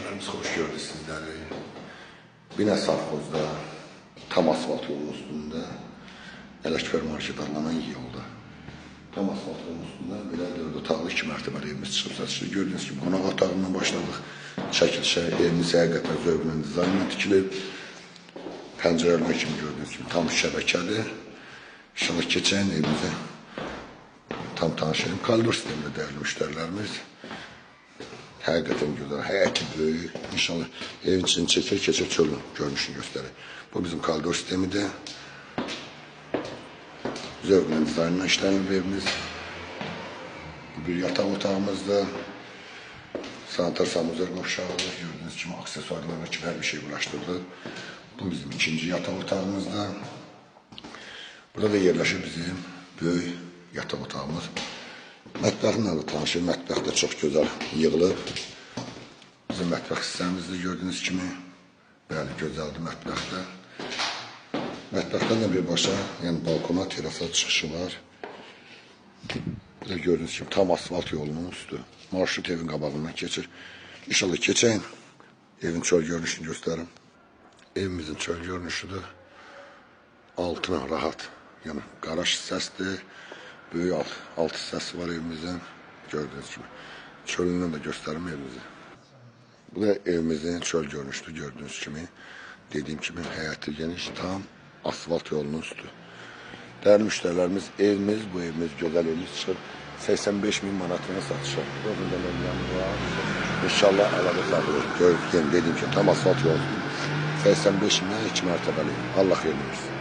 Tamaşaçılarımız hoş gördü sizleri. Bina Safxozda, tam asfalt yolun üstünde, Ələkbər market adlanan yolda. Tam asfalt yolun üstünde belə 4 otaqlı 2 mərtəbəli evimiz çıxıb satışır. Gördüğünüz gibi qonaq otağından başladıq. Çəkilişə, evimiz həqiqətən zövqlə dizaynla tikilib. Pəncərələr kimi gördüğünüz gibi tam şəbəkəli. İnşallah keçən evimizə tam tanışayım. Koridor sistemində dəyərli müştərilərimiz. Həqiqətən gözəl, həyəti böyük. İnşallah evin içini çəkir, keçir çölün görünüşünü göstərir. Bu bizim koridor sistemidir. Zövqlə dizaynla işlənib evimiz. Bir yataq otağımızda sanitar sanuzör qovşağı, gördüğünüz kimi aksesuarlarla kimi her bir şey ulaştırdı. Bu bizim ikinci yataq otağımızda. Burada da yerləşir bizim böyük yataq otağımız. Mətbəxinlə də tanışır. Mətbəx də çox gözəl yığılıb. Bizim mətbəx hissəmizdə gördüğünüz kimi bəli gözəldir mətbəxdə. Mətbəxdən də birbaşa, yəni balkona, terasa çıxışı var. Burada gördüğünüz kimi tam asfalt yolunun üstü. Marşrut evin qabağından keçir. İnşallah keçən evin çöl görünüşünü göstərim. Evimizin çöl görünüşüdür. Altına rahat. Yəni qaraj hissəsidir. Böyük alt hissəsi var evimizin. Gördüğünüz gibi. Çölündən də göstərim evimizi. Bu da evimizin çöl görünüşüdür gördüğünüz kimi. Dediğim gibi həyəti geniş, tam asfalt yolunun üstü. Değerli müşterilerimiz, evimiz, bu evimiz, güzel evimiz çıxır. 85.000 manatına satışa. Burada var. İnşallah alada satılır. Dediğim gibi tam asfalt yolu. 85.000'den 2 mərtəbəli. Allah xeyirli versin.